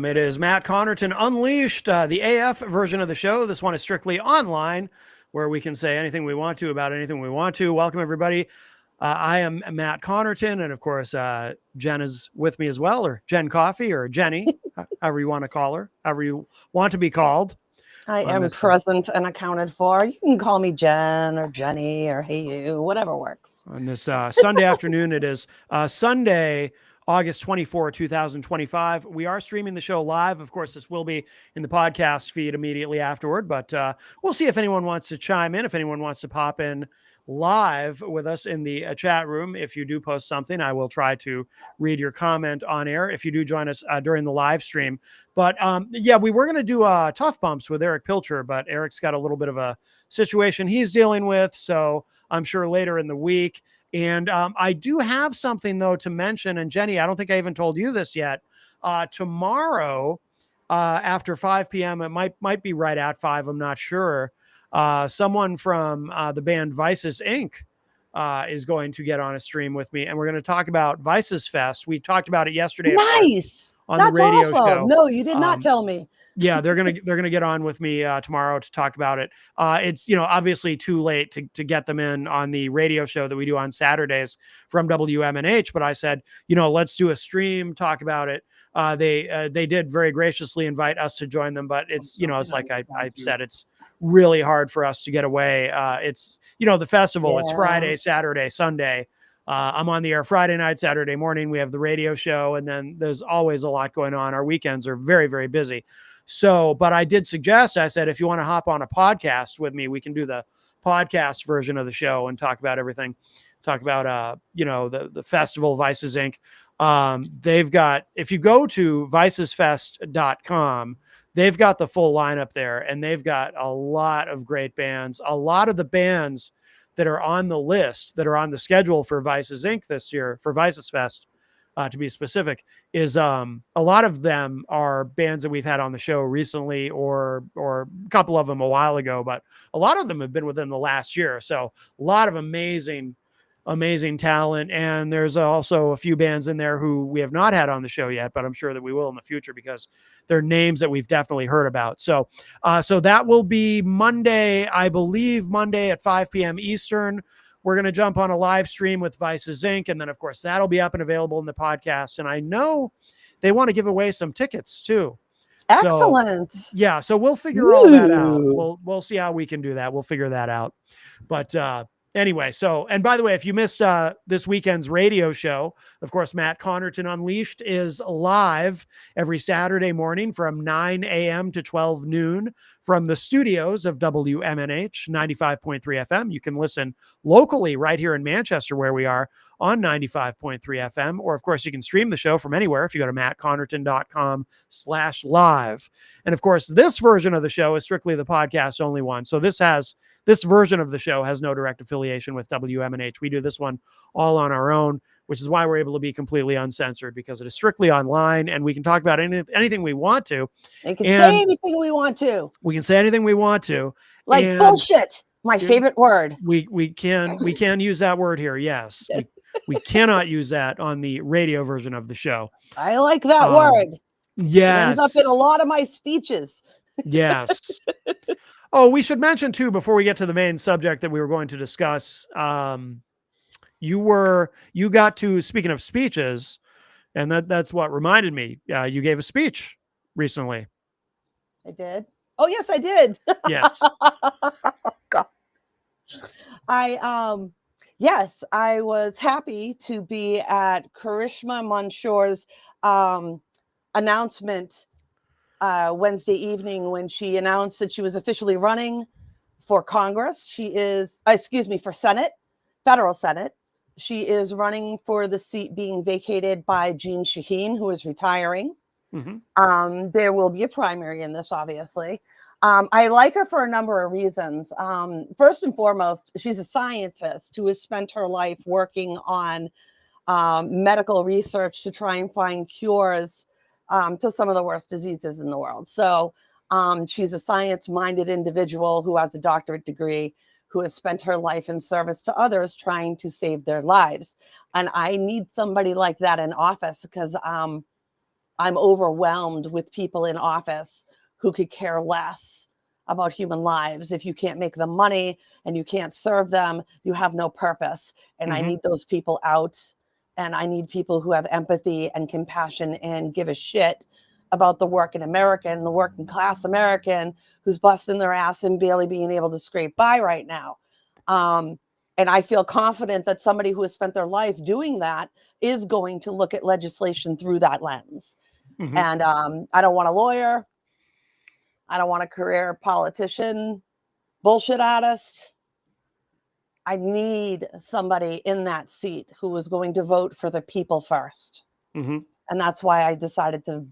It is Matt Connarton Unleashed, the AF version of the show. This one is strictly online, where we can say anything we want to about anything we want to. Welcome, everybody. I am Matt Connarton, and of course, Jen is with me as well, or Jen Coffee, or Jenny, however you want to call her, however you want to be called. I am present and accounted for. You can call me Jen or Jenny or hey you, whatever works. On this Sunday afternoon, it is Sunday, August 24, 2025. We are streaming the show live. Of course, this will be in the podcast feed immediately afterward, but we'll see if anyone wants to chime in, if anyone wants to pop in live with us in the chat room. If you do post something, I will try to read your comment on air if you do join us during the live stream. But yeah, we were going to do Tough Bumps with Eric Pilcher, but Eric's got a little bit of a situation he's dealing with, so I'm sure later in the week. And I do have something, though, to mention. And Jenny, I don't think I even told you this yet. Tomorrow, after 5 p.m., it might be right at 5, I'm not sure. Someone from the band Vices Inc. Is going to get on a stream with me, and we're going to talk about Vices Fest. We talked about it yesterday. Nice. On That's the radio awesome. show. No, you did not tell me. Yeah, they're gonna get on with me tomorrow to talk about it. It's obviously too late to get them in on the radio show that we do on Saturdays from WMNH. But I said, let's do a stream, talk about it. They did very graciously invite us to join them, but it's it's like I said, it's really hard for us to get away. It's the festival. Yeah. It's Friday, Saturday, Sunday. I'm on the air Friday night, Saturday morning. We have the radio show, and then there's always a lot going on. Our weekends are very, very busy. So, but I did suggest, I said, if you want to hop on a podcast with me, we can do the podcast version of the show and talk about everything. Talk about, the festival, Vices Inc. They've got, if you go to vicesfest.com, they've got the full lineup there, and they've got a lot of great bands. A lot of the bands that are on the list, that are on the schedule for Vices Inc. this year, for Vices Fest, to be specific, is a lot of them are bands that we've had on the show recently, or a couple of them a while ago, but a lot of them have been within the last year. So a lot of amazing talent. And there's also a few bands in there who we have not had on the show yet, but I'm sure that we will in the future because they're names that we've definitely heard about. So that will be Monday, I believe Monday at 5 p.m. Eastern. We're going to jump on a live stream with Vices Inc. And then, of course, that'll be up and available in the podcast. And I know they want to give away some tickets too. Excellent. So, yeah. So we'll figure all that out. We'll see how we can do that. We'll figure that out. But anyway, and by the way, if you missed this weekend's radio show, of course, Matt Connarton Unleashed is live every Saturday morning from 9 a.m. to 12 noon from the studios of WMNH 95.3 FM. You can listen locally right here in Manchester, where we are, on 95.3 FM. Or, of course, you can stream the show from anywhere if you go to mattconnerton.com/live. And, of course, this version of the show is strictly the podcast only one. So this version of the show has no direct affiliation with WMNH. We do this one all on our own, which is why we're able to be completely uncensored, because it is strictly online and we can talk about anything we want to. We can say anything we want to. We can say anything we want to. Like bullshit, my favorite word. We can use that word here, yes. We cannot use that on the radio version of the show. I like that word. Yes. It ends up in a lot of my speeches. Yes. Oh, we should mention too, before we get to the main subject that we were going to discuss, you got to, speaking of speeches, and that's what reminded me. You gave a speech recently. I did. Oh, yes, I did. Yes. God. Yes, I was happy to be at Karishma Mansour's announcement Wednesday evening when she announced that she was officially running for Congress. For Senate, federal Senate. She is running for the seat being vacated by Jean Shaheen, who is retiring. Mm-hmm. There will be a primary in this, obviously. I like her for a number of reasons. First and foremost, she's a scientist who has spent her life working on medical research to try and find cures to some of the worst diseases in the world. So she's a science-minded individual who has a doctorate degree, who has spent her life in service to others trying to save their lives. And I need somebody like that in office because I'm overwhelmed with people in office who could care less about human lives. If you can't make them money and you can't serve them, you have no purpose. And I need those people out. And I need people who have empathy and compassion and give a shit about the working American, the working class American who's busting their ass and barely being able to scrape by right now. And I feel confident that somebody who has spent their life doing that is going to look at legislation through that lens. And I don't want a lawyer. I don't want a career politician, bullshit artist. I need somebody in that seat who is going to vote for the people first. And that's why I decided to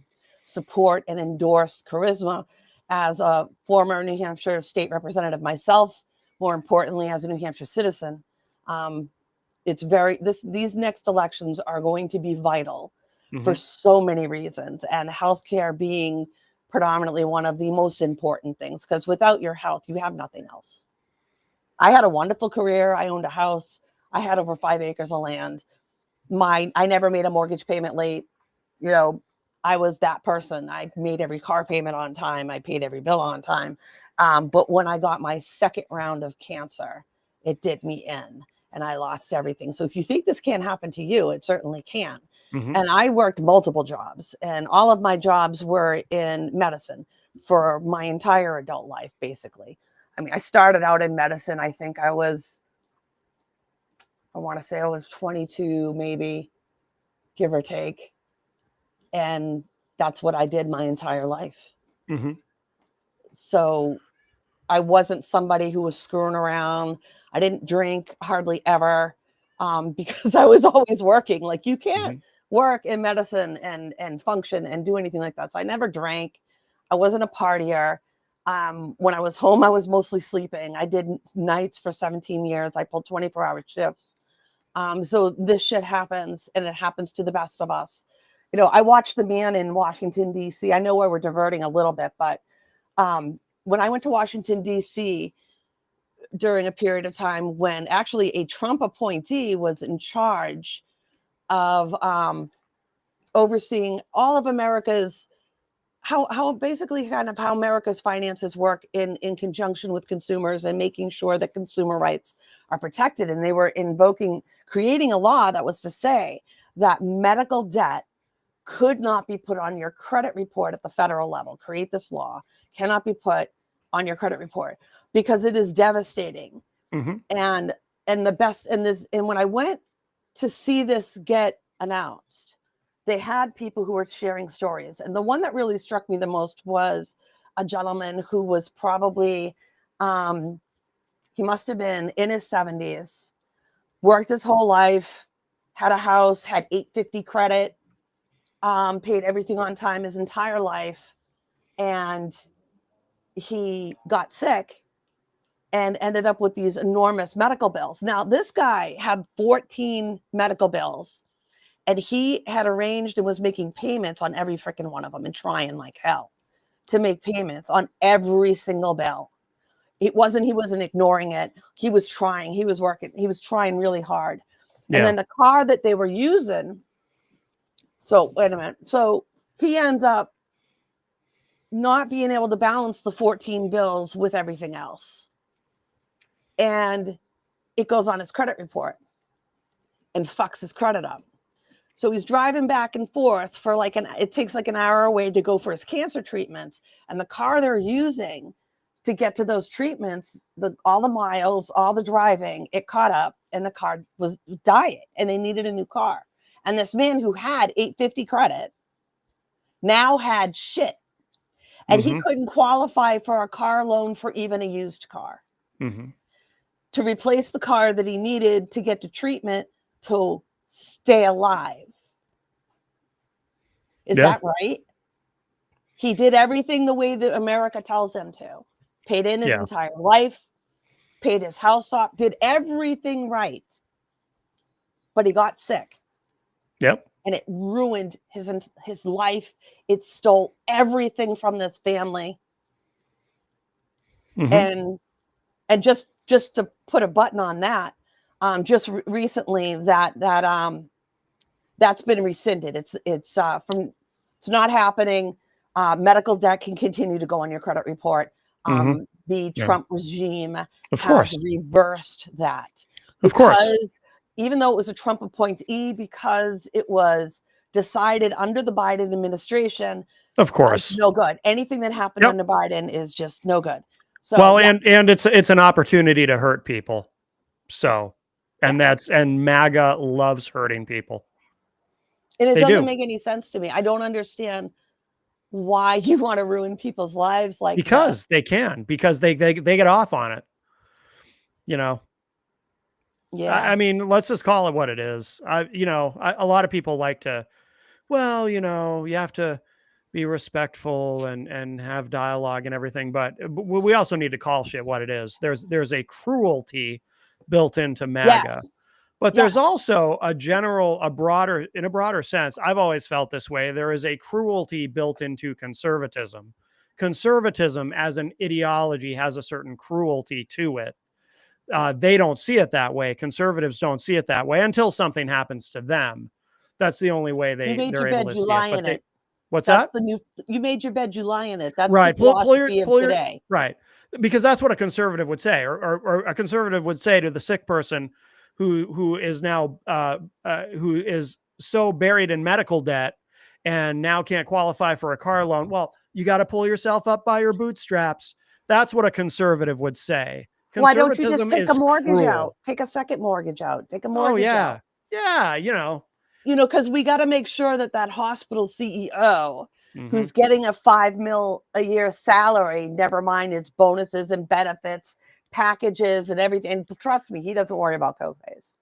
support and endorse Charisma as a former New Hampshire state representative myself, more importantly, as a New Hampshire citizen. These next elections are going to be vital for so many reasons, and healthcare being predominantly one of the most important things, because without your health, you have nothing else. I had a wonderful career. I owned a house. I had over 5 acres of land. I never made a mortgage payment late. You know, I was that person. I made every car payment on time. I paid every bill on time. But when I got my second round of cancer, it did me in and I lost everything. So if you think this can't happen to you, it certainly can. And I worked multiple jobs, and all of my jobs were in medicine for my entire adult life, basically. I mean, I started out in medicine. I think I want to say I was 22, maybe, give or take. And that's what I did my entire life. So I wasn't somebody who was screwing around. I didn't drink hardly ever because I was always working. Like, you can't work in medicine and function and do anything like that. So I never drank. I wasn't a partier. When I was home, I was mostly sleeping. I did nights for 17 years. I pulled 24-hour shifts. So this shit happens, and it happens to the best of us. You know, I watched The Man in Washington, D.C. I know where we're diverting a little bit, but when I went to Washington, D.C., during a period of time when actually a Trump appointee was in charge of overseeing all of America's, how basically kind of how America's finances work in conjunction with consumers and making sure that consumer rights are protected. And they were creating a law that was to say that medical debt could not be put on your credit report at the federal level. Create this law, cannot be put on your credit report because it is devastating. And when I went to see this get announced, they had people who were sharing stories. And the one that really struck me the most was a gentleman who was probably, he must have been in his 70s, worked his whole life, had a house, had 850 credit, paid everything on time his entire life. And he got sick and ended up with these enormous medical bills. Now, this guy had 14 medical bills, and he had arranged and was making payments on every freaking one of them and trying like hell to make payments on every single bill. He wasn't ignoring it. He was trying, he was working, he was trying really hard. And then the car that they were using, so wait a minute. So he ends up not being able to balance the 14 bills with everything else. And it goes on his credit report and fucks his credit up. So he's driving back and forth for it takes like an hour away to go for his cancer treatments. And the car they're using to get to those treatments, all the miles, all the driving, it caught up and the car was dying and they needed a new car. And this man who had 850 credit now had shit. And he couldn't qualify for a car loan for even a used car to replace the car that he needed to get to treatment to stay alive. Is that right? He did everything the way that America tells him to. Paid in his entire life, paid his house off, did everything right. But he got sick. And it ruined his life. It stole everything from this family. And just to put a button on that, just recently that's been rescinded. It's from It's not happening. Medical debt can continue to go on your credit report. The Trump regime has reversed that. Of course. Because even though it was a Trump appointee, because it was decided under the Biden administration, of course, no good. Anything that happened under Biden is just no good. So, well, and it's an opportunity to hurt people. So, and MAGA loves hurting people. And it doesn't make any sense to me. I don't understand why you want to ruin people's lives like because that. They can, because they get off on it. You know. Yeah. I mean, let's just call it what it is. A lot of people like to, well, you have to be respectful and have dialogue and everything, but we also need to call shit what it is. There's a cruelty built into MAGA, but there's also in a broader sense. I've always felt this way. There is a cruelty built into conservatism. Conservatism as an ideology has a certain cruelty to it. They don't see it that way. Conservatives don't see it that way until something happens to them. That's the only way they're able to see it. But what's that? You made your bed, you lie in it. That's right. The philosophy of today. Right. Because that's what a conservative would say, or a conservative would say to the sick person who is now who is so buried in medical debt and now can't qualify for a car loan. Well, you got to pull yourself up by your bootstraps. That's what a conservative would say. Why don't you just take a mortgage out? Take a second mortgage out. Take a mortgage out. Yeah. Because we got to make sure that hospital CEO who's getting a $5 million a year salary, never mind his bonuses and benefits, packages and everything. And trust me, he doesn't worry about copays.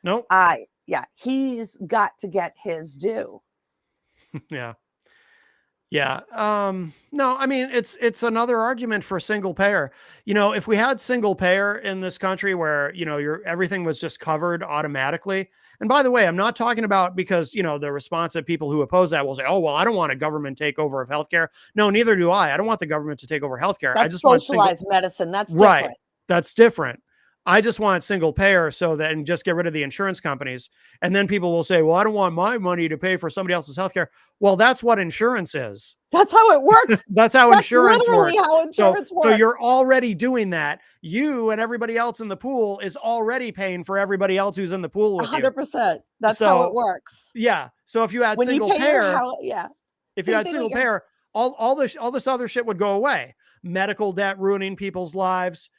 Nope. He's got to get his due. Yeah. No, I mean, it's another argument for single payer. If we had single payer in this country where, everything was just covered automatically. And by the way, I'm not talking about because, the response of people who oppose that will say, oh, well, I don't want a government takeover of healthcare. No, neither do I. I don't want the government to take over healthcare. I just want socialized medicine. That's right. Different. That's different. I just want single payer and just get rid of the insurance companies. And then people will say, well, I don't want my money to pay for somebody else's healthcare. Well, that's what insurance is. That's how it works. That's insurance works. How insurance works. So you're already doing that. You and everybody else in the pool is already paying for everybody else who's in the pool with 100%. That's how it works. Yeah. So if you had single payer, if you had single payer, all this other shit would go away. Medical debt ruining people's lives.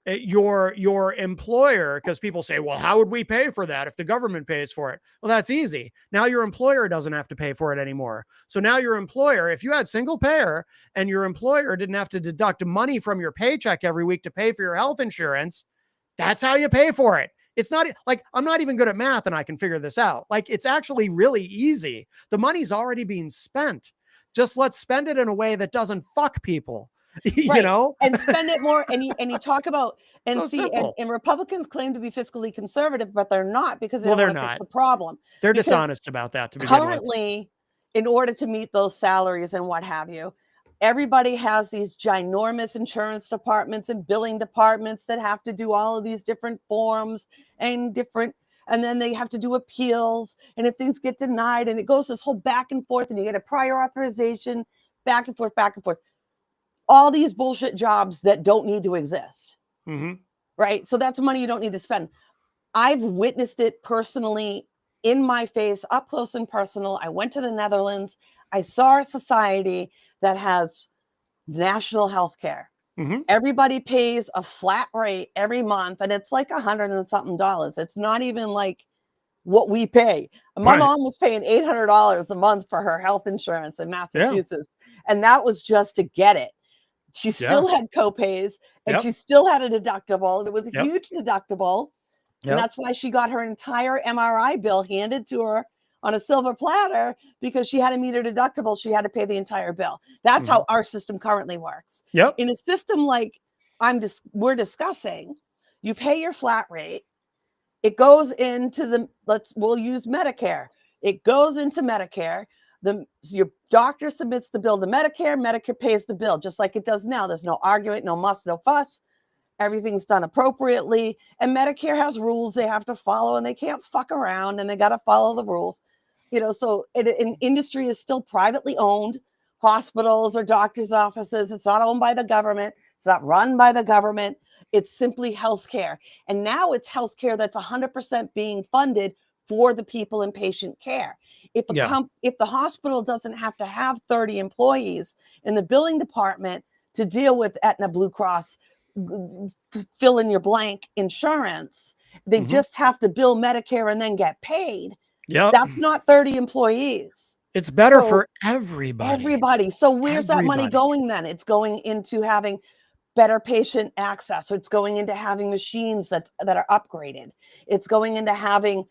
Your employer, because people say, well, how would we pay for that if the government pays for it? Well, that's easy. Now your employer doesn't have to pay for it anymore. So now your employer, if you had single payer and your employer didn't have to deduct money from your paycheck every week to pay for your health insurance, that's how you pay for it. It's not like, I'm not even good at math and I can figure this out. Like, it's actually really easy. The money's already being spent. Just let's spend it in a way that doesn't fuck people. And spend it more. And you talk about and Republicans claim to be fiscally conservative, but they're not, because they don't want to fix the problem. They're dishonest about that. Currently, in order to meet those salaries and what have you, everybody has these ginormous insurance departments and billing departments that have to do all of these different forms and then they have to do appeals. And if things get denied, and it goes this whole back and forth, and you get a prior authorization, back and forth. All these bullshit jobs that don't need to exist. Right? So that's money you don't need to spend. I've witnessed it personally in my face, up close and personal. I went to the Netherlands. I saw a society that has national health care. Everybody pays a flat rate every month, and it's like $100 and something. It's not even like what we pay. My mom was paying $800 a month for her health insurance in Massachusetts, and that was just to get it. She still had copays, and she still had a deductible, and it was a huge deductible. And that's why she got her entire MRI bill handed to her on a silver platter, because she had to meet her deductible. She had to pay the entire bill. That's how our system currently works. In a system like we're discussing, you pay your flat rate. It goes into we'll use Medicare. It goes into Medicare. Your doctor submits the bill to Medicare. Medicare pays the bill, just like it does now. There's no argument, no muss, no fuss. Everything's done appropriately. And Medicare has rules they have to follow, and they can't fuck around, and they got to follow the rules. So an industry is still privately owned. Hospitals or doctors' offices. It's not owned by the government. It's not run by the government. It's simply healthcare. And now it's healthcare that's 100% being funded for the people in patient care. If the hospital doesn't have to have 30 employees in the billing department to deal with Aetna, Blue Cross, fill in your blank insurance, they just have to bill Medicare and then get paid. That's not 30 employees. It's better for everybody. So where's that money going then? It's going into having better patient access. It's going into having machines that are upgraded. It's going into having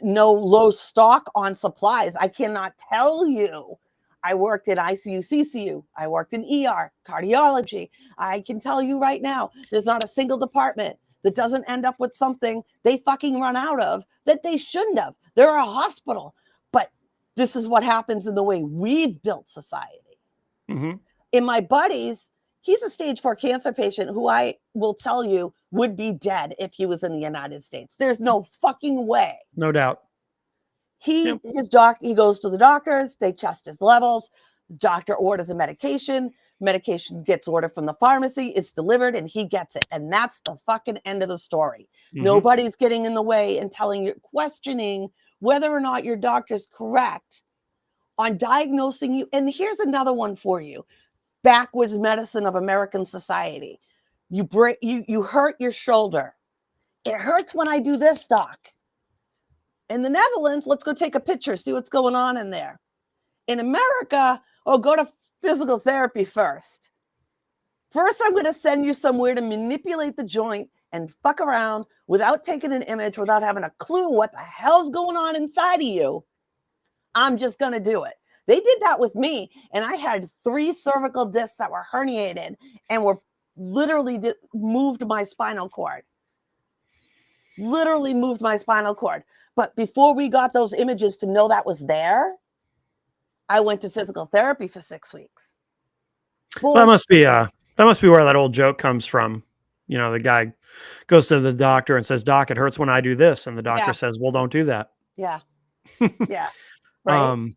no low stock on supplies. I cannot tell you. I worked at ICU, CCU. I worked in ER, cardiology. I can tell you right now, there's not a single department that doesn't end up with something they fucking run out of that they shouldn't have. They're a hospital. But this is what happens in the way we've built society. In my buddies, he's a stage 4 cancer patient who I will tell you would be dead if he was in the United States. There's no fucking way. No doubt. He goes to the doctors, they test his levels. The doctor orders a medication. Medication gets ordered from the pharmacy. It's delivered and he gets it. And that's the fucking end of the story. Nobody's getting in the way and questioning whether or not your doctor's correct on diagnosing you. And here's another one for you. Backwards medicine of American society. You hurt your shoulder. It hurts when I do this, doc. In the Netherlands, let's go take a picture, see what's going on in there. In America, go to physical therapy first. First, I'm going to send you somewhere to manipulate the joint and fuck around without taking an image, without having a clue what the hell's going on inside of you. I'm just going to do it. They did that with me, and I had 3 cervical discs that were herniated and were literally moved my spinal cord. Literally moved my spinal cord. But before we got those images to know that was there, I went to physical therapy for 6 weeks. That must be where that old joke comes from. The guy goes to the doctor and says, "Doc, it hurts when I do this," and the doctor says, "Well, don't do that." Yeah. Yeah. Right.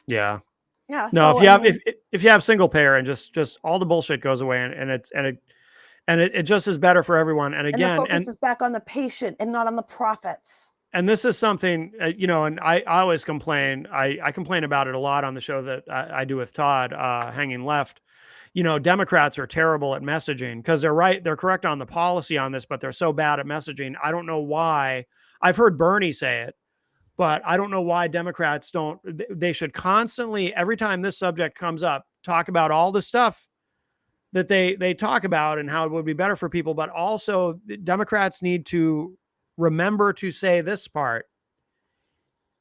Yeah. Yeah. No, so, if you have single payer and just all the bullshit goes away and it just is better for everyone. And again, the focus is back on the patient and not on the profits. And this is something, and I always complain. I complain about it a lot on the show that I do with Todd, Hanging Left. Democrats are terrible at messaging because they're correct on the policy on this, but they're so bad at messaging. I don't know why. I've heard Bernie say it, but I don't know why Democrats don't. They should constantly, every time this subject comes up, talk about all the stuff that they talk about and how it would be better for people. But also Democrats need to remember to say this part.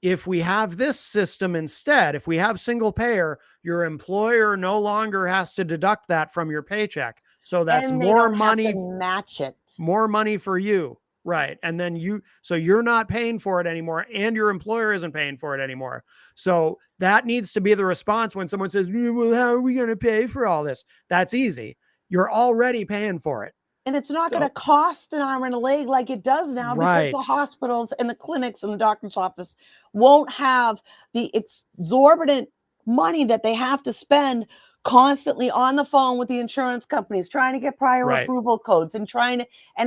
If we have this system instead, if we have single payer, your employer no longer has to deduct that from your paycheck. So that's more money, match it. More money for you. Right. And then you're not paying for it anymore and your employer isn't paying for it anymore. So that needs to be the response when someone says, "Well, how are we going to pay for all this?" That's easy. You're already paying for it. And it's not going to cost an arm and a leg like it does now, because the hospitals and the clinics and the doctor's office won't have the exorbitant money that they have to spend constantly on the phone with the insurance companies, trying to get prior approval codes and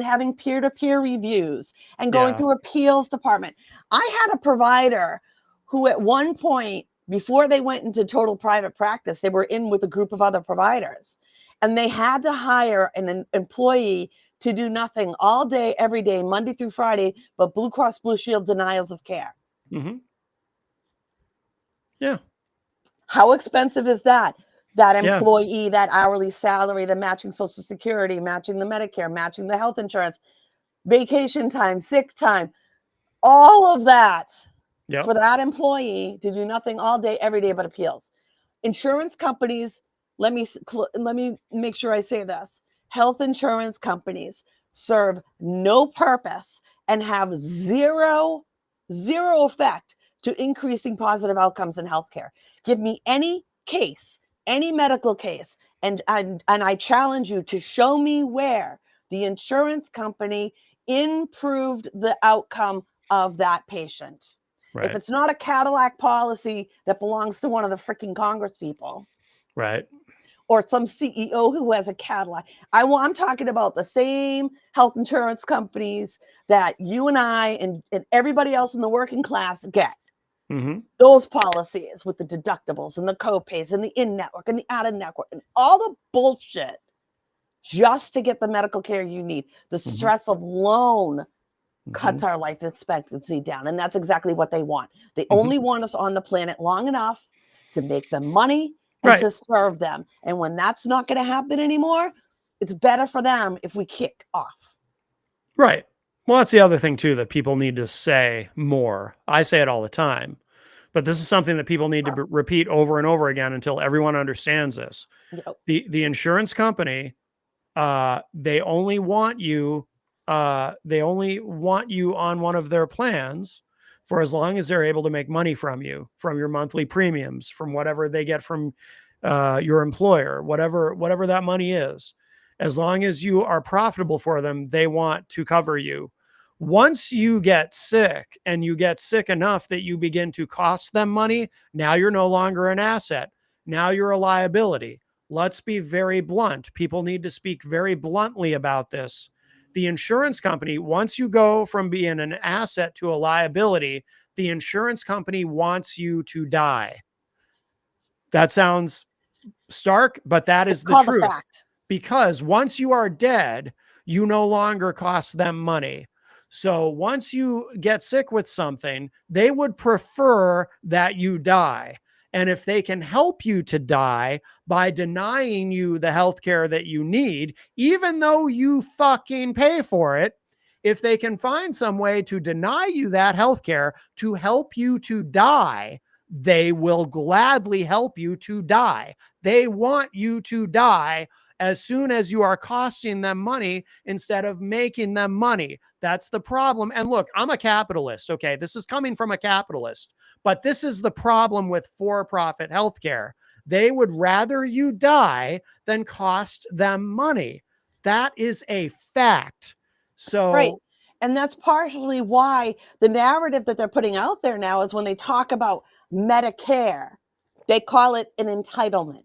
having peer-to-peer reviews and going through appeals department. I had a provider who at one point, before they went into total private practice, they were in with a group of other providers. And they had to hire an employee to do nothing all day, every day, Monday through Friday, but Blue Cross Blue Shield denials of care. Yeah. How expensive is that? That employee, that hourly salary, the matching Social Security, matching the Medicare, matching the health insurance, vacation time, sick time, all of that for that employee to do nothing all day, every day, but appeals. Insurance companies, let me make sure I say this. Health insurance companies serve no purpose and have zero effect to increasing positive outcomes in healthcare. Give me any case, any medical case, and I challenge you to show me where the insurance company improved the outcome of that patient. Right. If it's not a Cadillac policy that belongs to one of the freaking Congress people, Right. or some CEO who has a Cadillac, I'm talking about the same health insurance companies that you and I and everybody else in the working class get. Mm-hmm. Those policies with the deductibles and the copays and the in-network and the out-of-network and all the bullshit just to get the medical care you need. The stress of loan cuts our life expectancy down. And that's exactly what they want. They only want us on the planet long enough to make them money and to serve them. And when that's not going to happen anymore, it's better for them if we kick off. Right. Well, that's the other thing too, that people need to say more. I say it all the time, but this is something that people need to repeat over and over again until everyone understands this. Yep. The insurance company, they only want you on one of their plans for as long as they're able to make money from you, from your monthly premiums, from whatever they get from your employer, whatever that money is. As long as you are profitable for them, they want to cover you. Once you get sick and you get sick enough that you begin to cost them money, now you're no longer an asset. Now you're a liability. Let's be very blunt. People need to speak very bluntly about this. The insurance company, once you go from being an asset to a liability, the insurance company wants you to die. That sounds stark, but that is the truth. Fact. Because once you are dead, you no longer cost them money. So once you get sick with something, they would prefer that you die. And if they can help you to die by denying you the health care that you need, even though you fucking pay for it, if they can find some way to deny you that health care to help you to die, they will gladly help you to die. They want you to die as soon as you are costing them money instead of making them money. That's the problem. And look, I'm a capitalist. Okay. This is coming from a capitalist, but this is the problem with for-profit healthcare. They would rather you die than cost them money. That is a fact. So, right. And that's partially why the narrative that they're putting out there now is when they talk about Medicare, they call it an entitlement.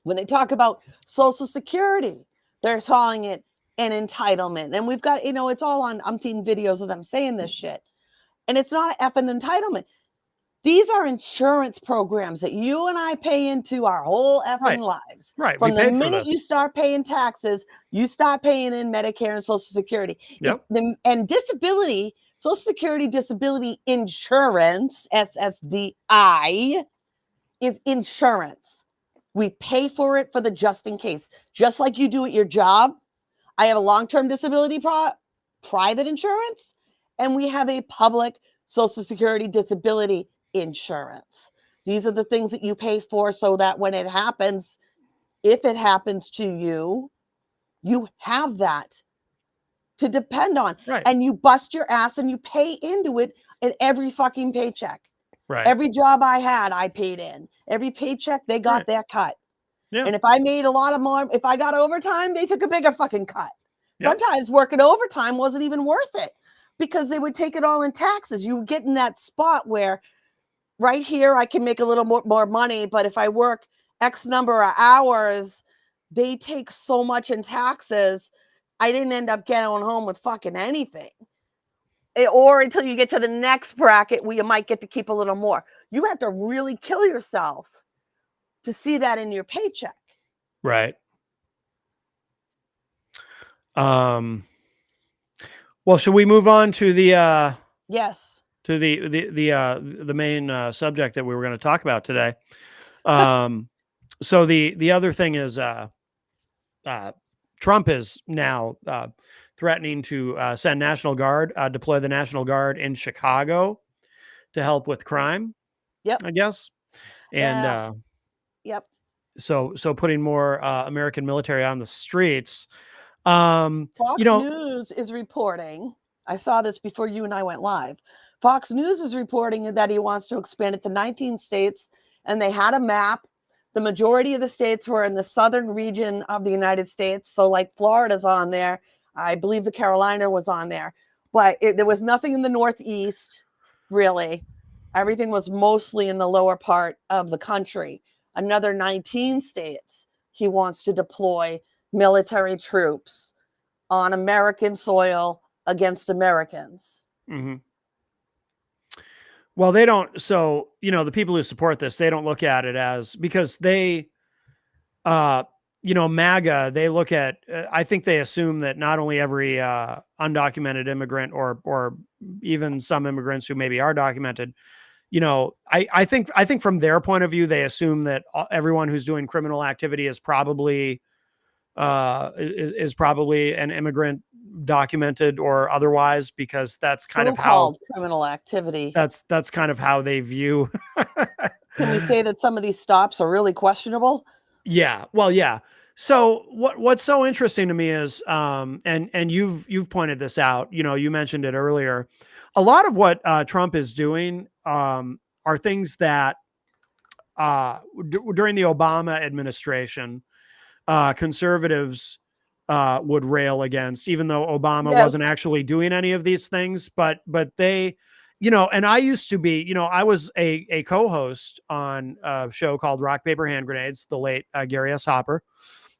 When they talk about Social Security, they're calling it an entitlement. And we've got, it's all on umpteen videos of them saying this shit. And it's not an effing entitlement. These are insurance programs that you and I pay into our whole effing lives. Right. From the minute you start paying taxes, you start paying in Medicare and Social Security. Yep. And disability, Social Security Disability Insurance, SSDI, is insurance. We pay for it for the just in case. Just like you do at your job. I have a long-term disability private insurance, and we have a public Social Security disability insurance. These are the things that you pay for so that when it happens, if it happens to you, you have that to depend on. Right. And you bust your ass and you pay into it in every fucking paycheck. Right. Every job I had, I paid in. Every paycheck, they got their cut. Yeah. And if I made a lot of more, if I got overtime, they took a bigger fucking cut. Yep. Sometimes working overtime wasn't even worth it because they would take it all in taxes. You get in that spot where right here, I can make a little more money, but if I work X number of hours, they take so much in taxes. I didn't end up getting home with fucking anything. Or until you get to the next bracket where you might get to keep a little more. You have to really kill yourself to see that in your paycheck. Right. Well, should we move on to the yes, to the main subject that we were going to talk about today? So the other thing is Trump is now threatening to send National Guard, deploy the National Guard in Chicago to help with crime. Yep. I guess. And yep. So putting more American military on the streets. Fox News is reporting. I saw this before you and I went live. Fox News is reporting that he wants to expand it to 19 states, and they had a map. The majority of the states were in the southern region of the United States. So like Florida's on there. I believe the Carolina was on there, but there was nothing in the Northeast, really. Everything was mostly in the lower part of the country. Another 19 states, he wants to deploy military troops on American soil against Americans. Mm-hmm. Well, they don't. So, the people who support this, they don't look at it as, because they, MAGA, they look at, I think they assume that not only every undocumented immigrant or even some immigrants who maybe are documented, I think from their point of view, they assume that everyone who's doing criminal activity is probably an immigrant, documented or otherwise, because that's kind of how So-called criminal activity. that's kind of how they view. Can we say that some of these stops are really questionable? Yeah. Well, yeah. So what's so interesting to me is, and you've pointed this out, you mentioned it earlier. A lot of what Trump is doing are things that during the Obama administration, conservatives would rail against, even though Obama wasn't Yes. actually doing any of these things. But they, and I used to be, I was a co-host on a show called Rock, Paper, Hand Grenades, the late Gary S. Hopper,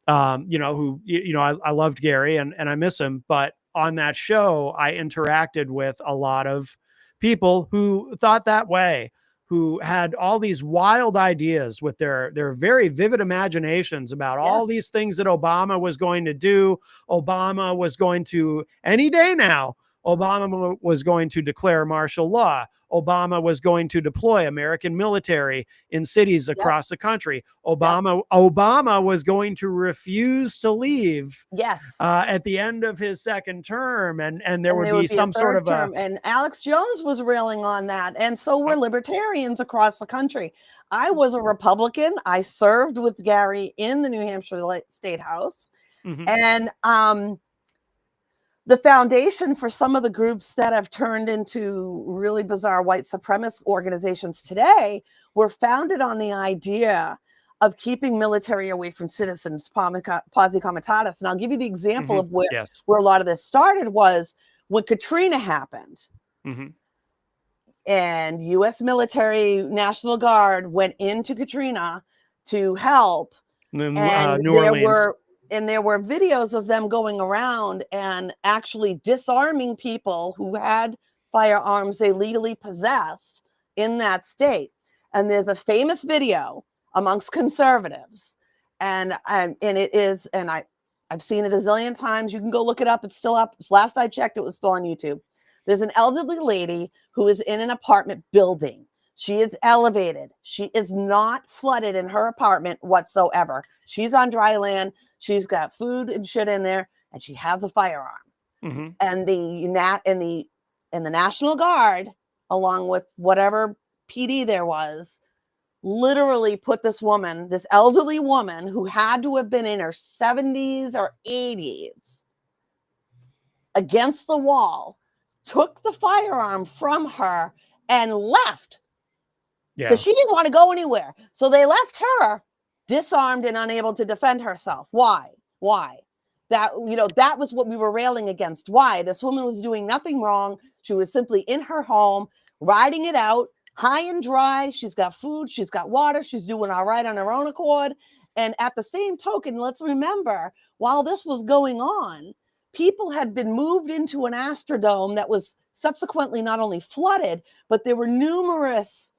who, I loved Gary and I miss him. But on that show, I interacted with a lot of people who thought that way, who had all these wild ideas with their very vivid imaginations about all Yes. these things that Obama was going to do. Obama was going to, any day now, Obama was going to declare martial law. Obama was going to deploy American military in cities across the country. Obama was going to refuse to leave Yes. at the end of his second term, and there would be some sort of term. And Alex Jones was railing on that, and so were libertarians across the country. I was a Republican. I served with Gary in the New Hampshire State House, and the foundation for some of the groups that have turned into really bizarre white supremacist organizations today were founded on the idea of keeping military away from citizens, posse comitatus. And I'll give you the example of where a lot of this started was when Katrina happened. And U.S. military, National Guard went into Katrina to help. And New Orleans. There were videos of them going around and actually disarming people who had firearms they legally possessed in that state. And there's a famous video amongst conservatives, and it is, and I've seen it a zillion times. You can go look it up. It's still up. Last I checked, it was still on YouTube. There's an elderly lady who is in an apartment building. She is elevated. She is not flooded in her apartment whatsoever. She's on dry land. She's got food and shit in there, and she has a firearm. And the National Guard, along with whatever PD there was, literally put this woman, this elderly woman who had to have been in her 70s or 80s, against the wall, took the firearm from her and left. Because she didn't want to go anywhere. So they left her disarmed and unable to defend herself. Why? That was what we were railing against. Why? This woman was doing nothing wrong. She was simply in her home, riding it out, high and dry. She's got food. She's got water. She's doing all right on her own accord. And at the same token, let's remember, while this was going on, people had been moved into an Astrodome that was subsequently not only flooded, but there were numerous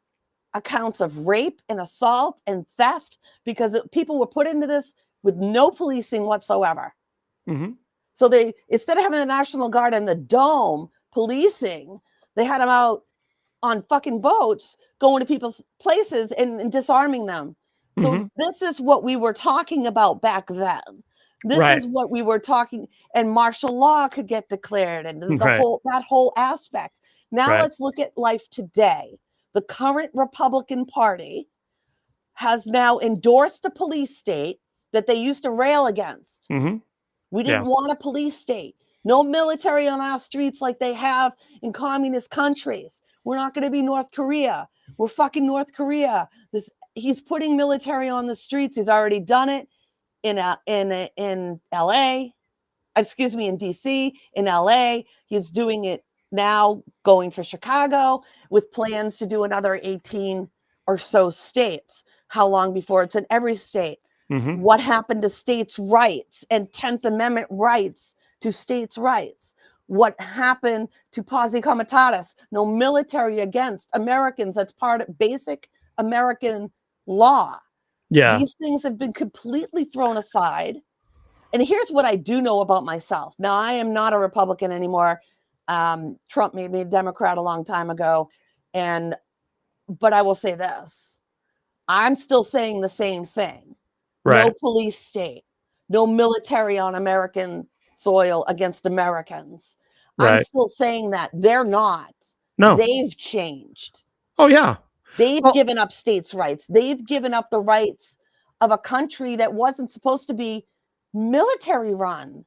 accounts of rape and assault and theft because people were put into this with no policing whatsoever. So they, instead of having the National Guard and the dome policing, they had them out on fucking boats going to people's places and disarming them. So this is what we were talking about back then. This is what we were talking, and martial law could get declared, and that whole aspect. Now let's look at life today. The current Republican Party has now endorsed a police state that they used to rail against. We didn't want a police state. No military on our streets like they have in communist countries. We're not going to be North Korea. We're fucking North Korea. He's putting military on the streets. He's already done it in LA. Excuse me, in DC, in LA. He's doing it now going for Chicago with plans to do another 18 or so states. How long before it's in every state? Mm-hmm. What happened to states' rights and 10th Amendment rights to states' rights? What happened to posse comitatus? No military against Americans. That's part of basic American law. Yeah. These things have been completely thrown aside. And here's what I do know about myself. Now, I am not a Republican anymore. Trump made me a Democrat a long time ago. But I will say this. I'm still saying the same thing. Right. No police state, no military on American soil against Americans. Right. I'm still saying that. They're not. No. They've changed. Oh, yeah. They've given up states' rights. They've given up the rights of a country that wasn't supposed to be military run.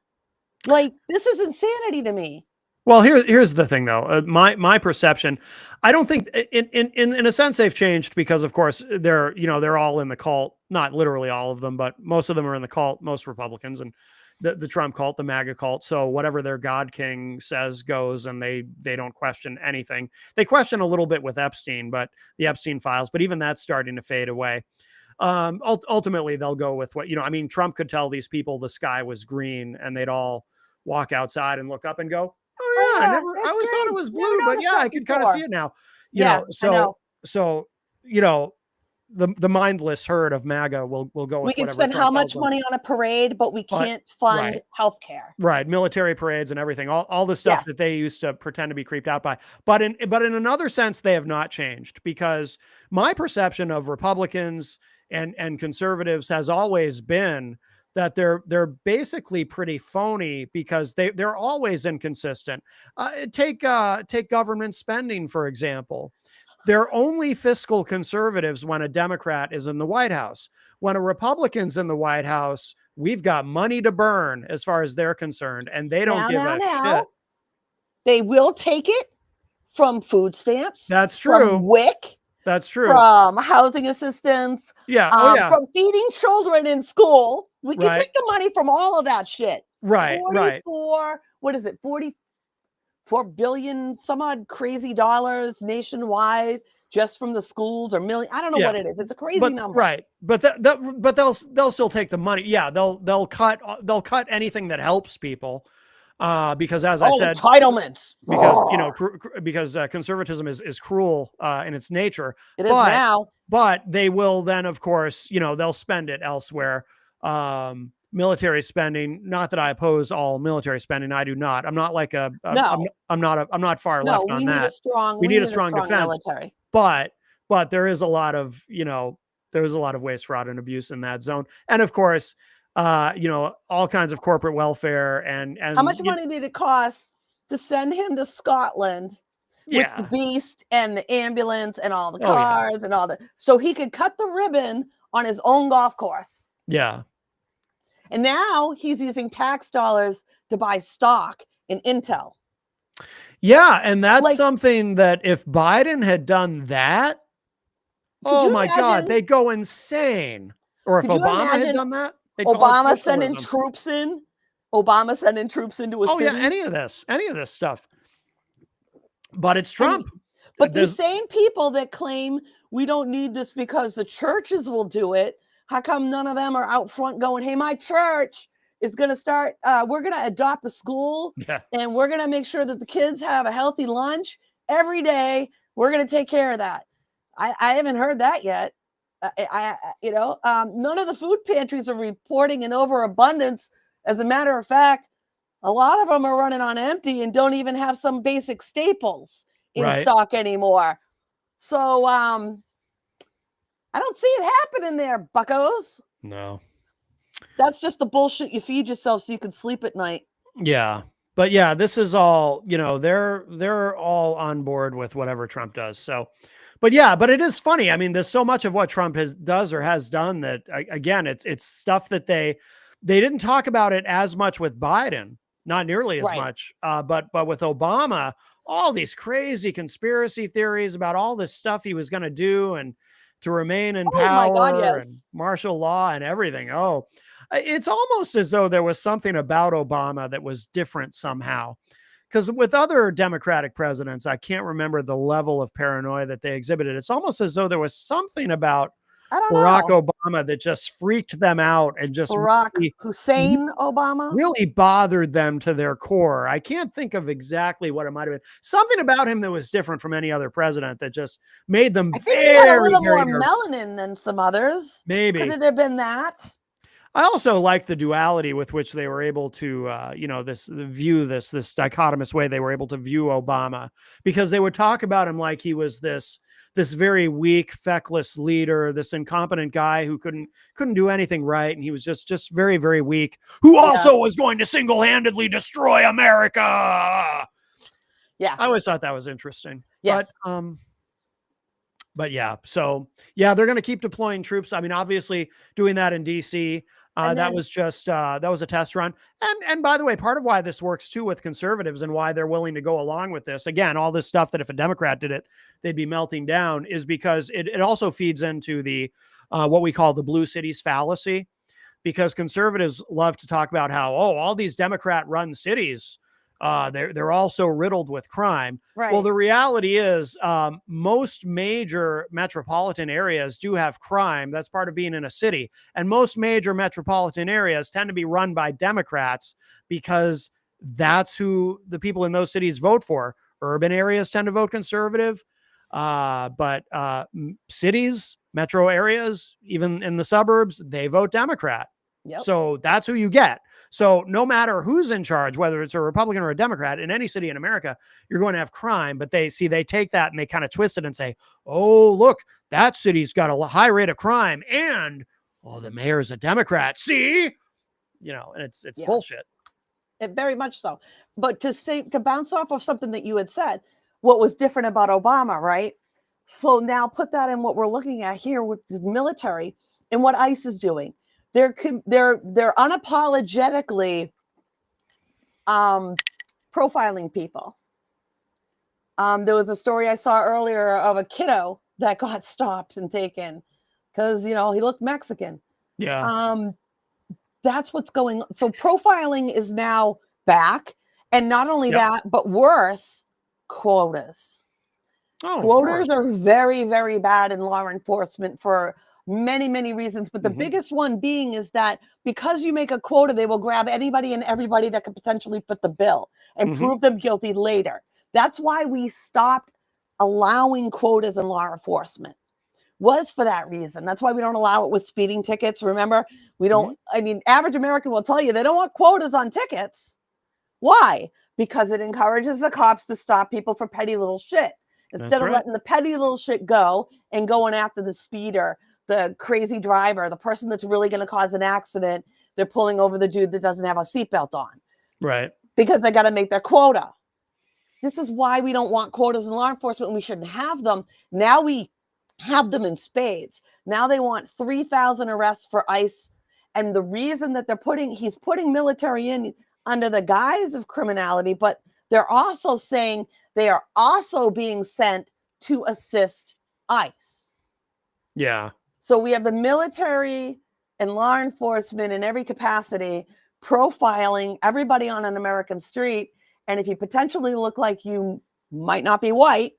Like, this is insanity to me. Well, here's the thing, though. My perception, I don't think, in a sense, they've changed because, of course, they're all in the cult. Not literally all of them, but most of them are in the cult. Most Republicans and the Trump cult, the MAGA cult. So whatever their God King says goes, and they don't question anything. They question a little bit with Epstein, but the Epstein files. But even that's starting to fade away. Ultimately, they'll go with what I mean. Trump could tell these people the sky was green, and they'd all walk outside and look up and go, "Oh yeah, I always thought it was blue, but yeah, I can kind of see it now." So the mindless herd of MAGA will go with we can whatever spend Trump how much tells them. money on a parade, but we can't fund healthcare. Right, military parades and everything, all the stuff that they used to pretend to be creeped out by. But in another sense, they have not changed, because my perception of Republicans and conservatives has always been that they're basically pretty phony, because they're always inconsistent. Take government spending, for example. They're only fiscal conservatives when a Democrat is in the White House. When a Republican's in the White House, we've got money to burn as far as they're concerned, and they don't give a shit. They will take it from food stamps. That's true. From WIC. That's true. From housing assistance. Yeah. From feeding children in school. We can take the money from all of that shit. Right. What is it? 44 billion, some odd crazy dollars nationwide, just from the schools, or million. I don't know what it is. It's a crazy number. Right. But they'll still take the money. Yeah. They'll cut anything that helps people. Because, as I said, entitlements, because conservatism is cruel in its nature. It is now. But they will then, of course, they'll spend it elsewhere. Military spending. Not that I oppose all military spending. I do not. I'm not like I'm not far left on that. We need a strong defense. Military. But there is a lot of waste, fraud, and abuse in that zone. And of course, all kinds of corporate welfare and how much money did it cost to send him to Scotland with the beast and the ambulance and all the cars and all so he could cut the ribbon on his own golf course. Yeah. And now he's using tax dollars to buy stock in Intel. Yeah. And that's something that if Biden had done that, oh my God, they'd go insane. Or if Obama had done that, Obama sending troops in. Obama sending troops into a city. Yeah, any of this stuff. But it's Trump. But the same people that claim we don't need this because the churches will do it, how come none of them are out front going, hey, my church is going to start, we're going to adopt a school and we're going to make sure that the kids have a healthy lunch every day. We're going to take care of that. I haven't heard that yet. None of the food pantries are reporting an overabundance. As a matter of fact, a lot of them are running on empty and don't even have some basic staples in stock anymore. So I don't see it happening there, buccos. No. That's just the bullshit you feed yourself so you can sleep at night. Yeah. But yeah, this is all, they're all on board with whatever Trump does. So, but it is funny. I mean, there's so much of what Trump does or has done that, again, it's stuff that they didn't talk about it as much with Biden, not nearly as much. But with Obama, all these crazy conspiracy theories about all this stuff he was going to do and to remain in power and martial law and everything. It's almost as though there was something about Obama that was different somehow. because with other Democratic presidents, I can't remember the level of paranoia that they exhibited. It's almost as though there was something about I don't Barack know. Obama that just freaked them out and just Barack really, Hussein Obama. really bothered them to their core. I can't think of exactly what it might have been. Something about him that was different from any other president that just made them I think he had a very, little very more nervous. melanin than some others. Maybe. Could it have been that? I also like the duality with which they were able to, view this dichotomous way they were able to view Obama, because they would talk about him like he was this very weak, feckless leader, this incompetent guy who couldn't do anything right, and he was just very, very weak, who also was going to single-handedly destroy America. Yeah, I always thought that was interesting. yes. But yeah, so yeah, they're going to keep deploying troops. I mean, obviously doing that in DC, that was just that was a test run. And by the way, part of why this works too with conservatives and why they're willing to go along with this, again, all this stuff that if a Democrat did it, they'd be melting down, is because it also feeds into the what we call the blue cities fallacy, because conservatives love to talk about how, all these Democrat run cities, they're also riddled with crime. Right. Well, the reality is most major metropolitan areas do have crime. That's part of being in a city. And most major metropolitan areas tend to be run by Democrats because that's who the people in those cities vote for. Urban areas tend to vote conservative, but cities, metro areas, even in the suburbs, they vote Democrat. Yep. So that's who you get. So no matter who's in charge, whether it's a Republican or a Democrat in any city in America, you're going to have crime. But they take that and they kind of twist it and say, oh, look, that city's got a high rate of crime. And, the mayor's a Democrat. See, and it's bullshit. It very much so. But to bounce off of something that you had said, what was different about Obama, right? So now put that in what we're looking at here with the military and what ICE is doing. They're unapologetically profiling people. There was a story I saw earlier of a kiddo that got stopped and taken because he looked Mexican. Yeah. That's what's going on. So profiling is now back, and not only that, but worse, quotas. Quotas are very, very bad in law enforcement for many, many reasons, but the biggest one being is that because you make a quota, they will grab anybody and everybody that could potentially fit the bill and prove them guilty later. That's why we stopped allowing quotas in law enforcement, was for that reason. That's why we don't allow it with speeding tickets. Remember, we don't, I mean, average American will tell you they don't want quotas on tickets. Why? Because it encourages the cops to stop people for petty little shit. Instead of letting the petty little shit go and going after the speeder, the crazy driver, the person that's really going to cause an accident, they're pulling over the dude that doesn't have a seatbelt on. Right. Because they got to make their quota. This is why we don't want quotas in law enforcement, and we shouldn't have them. Now we have them in spades. Now they want 3,000 arrests for ICE. And the reason that he's putting military in under the guise of criminality, but they're also saying they are also being sent to assist ICE. Yeah. So we have the military and law enforcement in every capacity profiling everybody on an American street. And if you potentially look like you might not be white,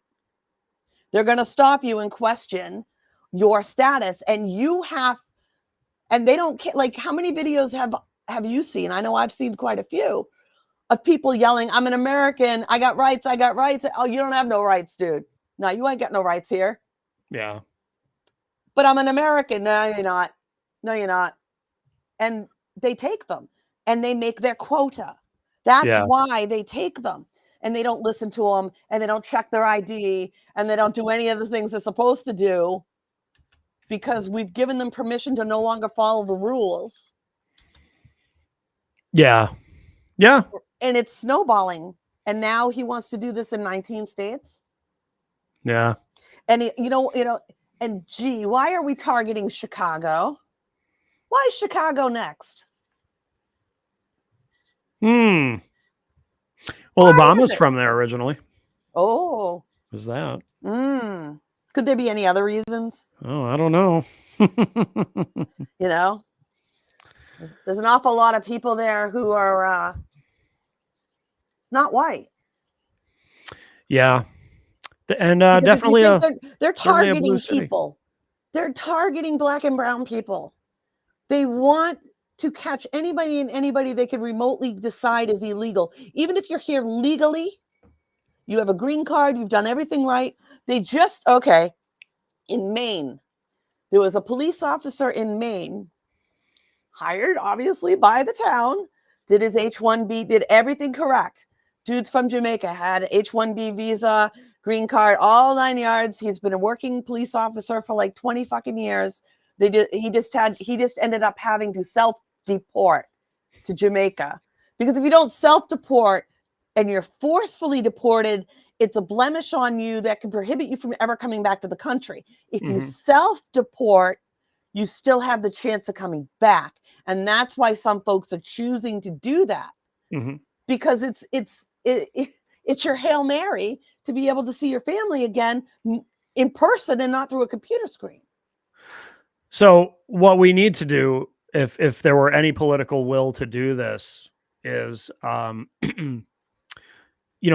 they're going to stop you and question your status. And they don't care. Like, how many videos have you seen? I know I've seen quite a few of people yelling, I'm an American. I got rights. I got rights. Oh, you don't have no rights, dude. No, you ain't got no rights here. Yeah. But I'm an American. No, you're not. No, you're not. And they take them and they make their quota. That's why they take them, and they don't listen to them, and they don't check their ID, and they don't do any of the things they're supposed to do because we've given them permission to no longer follow the rules. Yeah. Yeah. And it's snowballing. And now he wants to do this in 19 states. Yeah. And and gee, why are we targeting Chicago? Why is Chicago next? Well, Why Obama's from there originally. Oh. Is that? Could there be any other reasons? Oh, I don't know. There's an awful lot of people there who are not white. Yeah. And Because if you definitely think a they're certainly a blue targeting city. people, they're targeting Black and brown people. They want to catch anybody and anybody they can remotely decide is illegal. Even if you're here legally, you have a green card, you've done everything right. They just, okay, in Maine, there was a police officer in Maine, hired obviously by the town, did his H-1B, did everything correct. Dude's from Jamaica, had H-1B visa, green card, all 9 yards. He's been a working police officer for like 20 fucking years. He just ended up having to self-deport to Jamaica. Because if you don't self-deport and you're forcefully deported, it's a blemish on you that can prohibit you from ever coming back to the country. If you self-deport, you still have the chance of coming back. And that's why some folks are choosing to do that. Because it's your Hail Mary to be able to see your family again in person and not through a computer screen. So what we need to do, if there were any political will to do this, is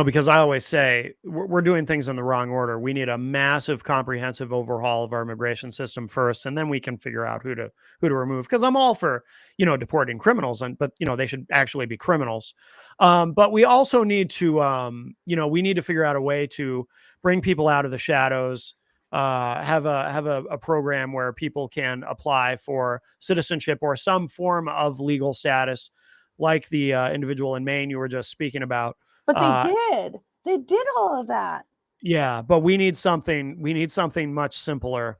because I always say we're doing things in the wrong order. We need a massive, comprehensive overhaul of our immigration system first, and then we can figure out who to remove. Because I'm all for deporting criminals, but they should actually be criminals. But we also need to we need to figure out a way to bring people out of the shadows. Have a program where people can apply for citizenship or some form of legal status, like the individual in Maine you were just speaking about. But they did all of that. Yeah, but we need something much simpler.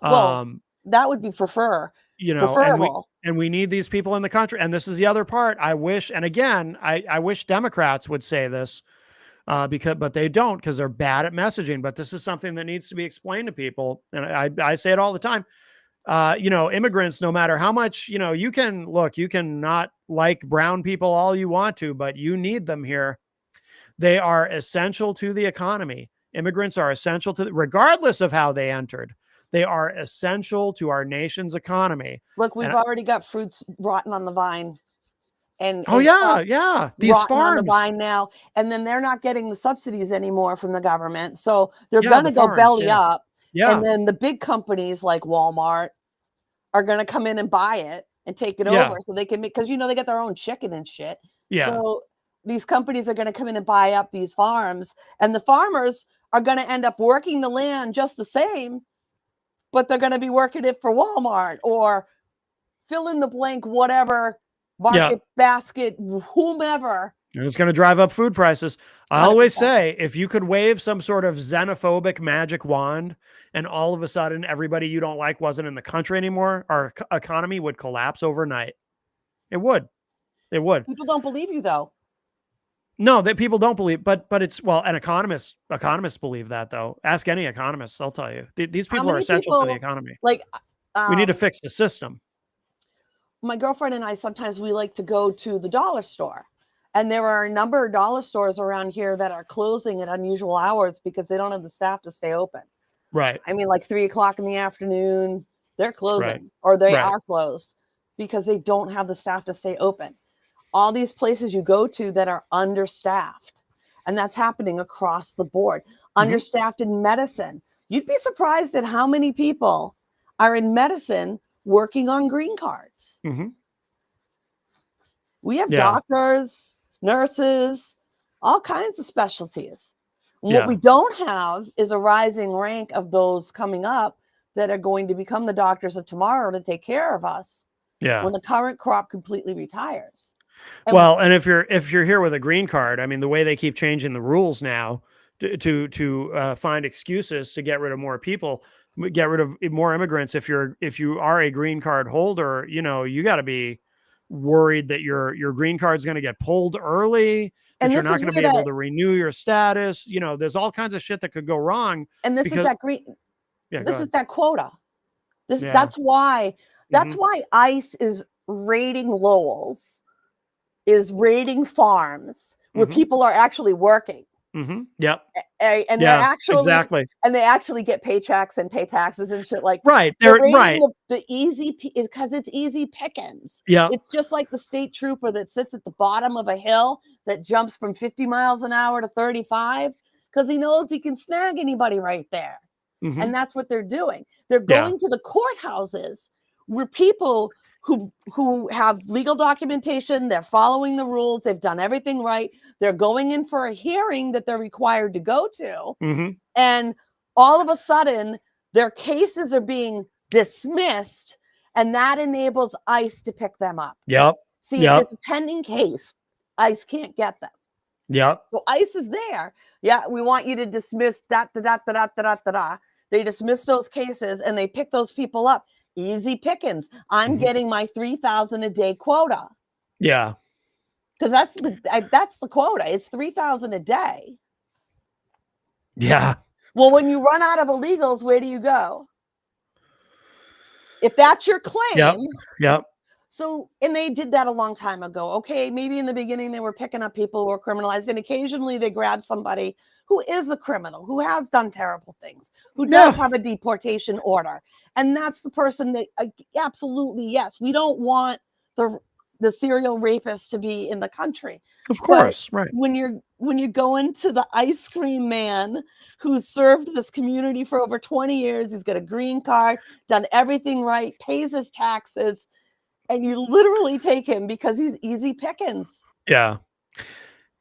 Well, that would be preferable. And we need these people in the country. And this is the other part. I wish, and again, I wish Democrats would say this, but they don't, because they're bad at messaging. But this is something that needs to be explained to people. And I say it all the time. Immigrants, no matter how much, you can not like brown people all you want to, but you need them here. They are essential to the economy. Immigrants are essential regardless of how they entered. They are essential to our nation's economy. Look, we've already got fruits rotten on the vine. And yeah, these farms on the vine now, and then they're not getting the subsidies anymore from the government, so they're going to go belly up. And then the big companies like Walmart are going to come in and buy it and take it over, so they can make, because they get their own chicken and shit. So these companies are going to come in and buy up these farms, and the farmers are going to end up working the land just the same, but they're going to be working it for Walmart or fill in the blank, whatever, market basket, whomever. And it's going to drive up food prices. I always say, if you could wave some sort of xenophobic magic wand and all of a sudden everybody you don't like wasn't in the country anymore, our economy would collapse overnight. It would. It would. People don't believe you, though. No, that people don't believe, but it's, and economists believe that, though. Ask any economists, they'll tell you. These people are essential to the economy. Like, we need to fix the system. My girlfriend and I, sometimes we like to go to the dollar store, and there are a number of dollar stores around here that are closing at unusual hours because they don't have the staff to stay open. Right. I mean, like 3:00 in the afternoon, they're closing, or they are closed because they don't have the staff to stay open. All these places you go to that are understaffed, and that's happening across the board. Understaffed in medicine. You'd be surprised at how many people are in medicine working on green cards. We have doctors, nurses, all kinds of specialties. What we don't have is a rising rank of those coming up that are going to become the doctors of tomorrow to take care of us when the current crop completely retires. And if you're here with a green card, I mean, the way they keep changing the rules now to find excuses to get rid of more people, get rid of more immigrants. If you are a green card holder, you got to be worried that your green card is going to get pulled early, that you're not going to be able to renew your status. There's all kinds of shit that could go wrong. And this is that quota. That's why ICE is raiding Lowell's, is raiding farms where people are actually working. Yep. And they're actually exactly. And they actually get paychecks and pay taxes and shit like they're right. The easy, because it's easy pickings. Yeah. It's just like the state trooper that sits at the bottom of a hill that jumps from 50 miles an hour to 35 because he knows he can snag anybody right there. Mhm. And that's what they're doing. They're Yeah. going to the courthouses where people who have legal documentation, they're following the rules, they've done everything right. They're going in for a hearing that they're required to go to. Mhm. And all of a sudden, their cases are being dismissed, and that enables ICE to pick them up. Yep. See, Yep. if it's a pending case, ICE can't get them. Yep. So ICE is there. Yeah, we want you to dismiss that, They dismiss those cases and they pick those people up. Easy pickings. I'm Mhm. getting my 3,000 a day quota. Yeah. Because that's the quota. It's 3,000 a day. Yeah. Well, when you run out of illegals, where do you go? If that's your claim. Yep. Yep. So, and they did that a long time ago. Okay, maybe in the beginning they were picking up people who were criminalized, and occasionally they grab somebody who is a criminal, who has done terrible things, who does have a deportation order. And that's the person that absolutely, yes, we don't want the serial rapist to be in the country. Of course, but right. When you're going to the ice cream man who's served this community for over 20 years, he's got a green card, done everything right, pays his taxes, and you literally take him because he's easy pickings. Yeah.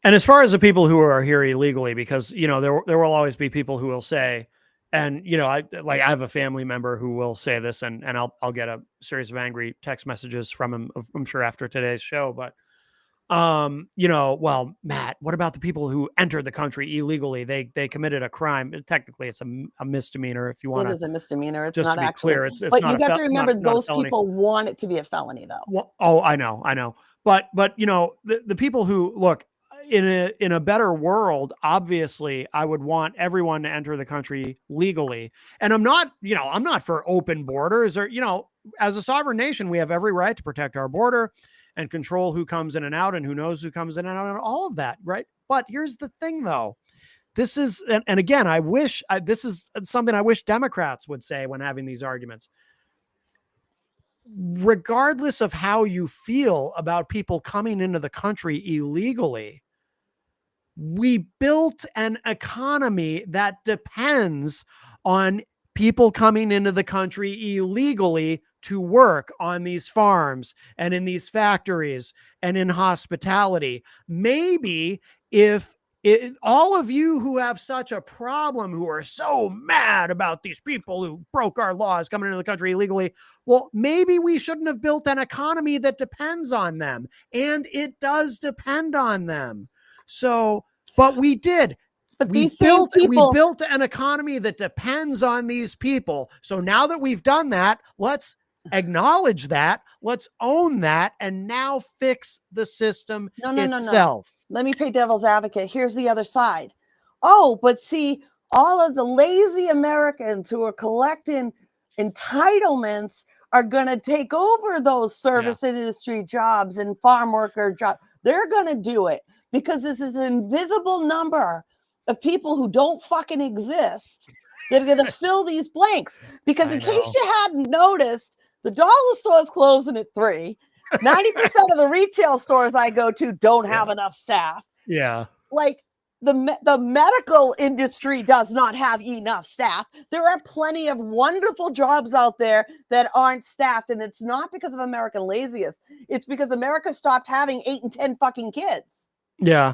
And as far as the people who are here illegally, because, you know, there will always be people who will say, and, you know, I have a family member who will say this, and I'll get a series of angry text messages from him, I'm sure, after today's show. But, you know, well, Matt, what about the people who entered the country illegally? They committed a crime. Technically, it's a misdemeanor. If you want It is a misdemeanor. It's just not to be actually clear, it's but not you got to remember not a those felony. people want it to be a felony, though. Well, oh, I know. But you know, the people who look in a better world, obviously, I would want everyone to enter the country legally. And I'm not for open borders, or, you know, as a sovereign nation, we have every right to protect our border and control who comes in and out and who knows who comes in and out and all of that. Right. But here's the thing, though. This is, and again, this is something I wish Democrats would say when having these arguments. Regardless of how you feel about people coming into the country illegally, we built an economy that depends on people coming into the country illegally to work on these farms and in these factories and in hospitality. Maybe if all of you who have such a problem, who are so mad about these people who broke our laws coming into the country illegally, well, maybe we shouldn't have built an economy that depends on them. And it does depend on them. So, but we did. But we built an economy that depends on these people. So now that we've done that, let's acknowledge that, let's own that, and now fix the system itself. No. Let me play devil's advocate. Here's the other side. Oh, but see, all of the lazy Americans who are collecting entitlements are going to take over those service industry jobs and farm worker jobs. They're going to do it because this is an invisible number of people who don't fucking exist that are going to fill these blanks. Because in case you hadn't noticed, the dollar store is closing at 3. 90% of the retail stores I go to don't have enough staff. Yeah. Like the medical industry does not have enough staff. There are plenty of wonderful jobs out there that aren't staffed. And it's not because of American laziness. It's because America stopped having 8 and 10 fucking kids. Yeah.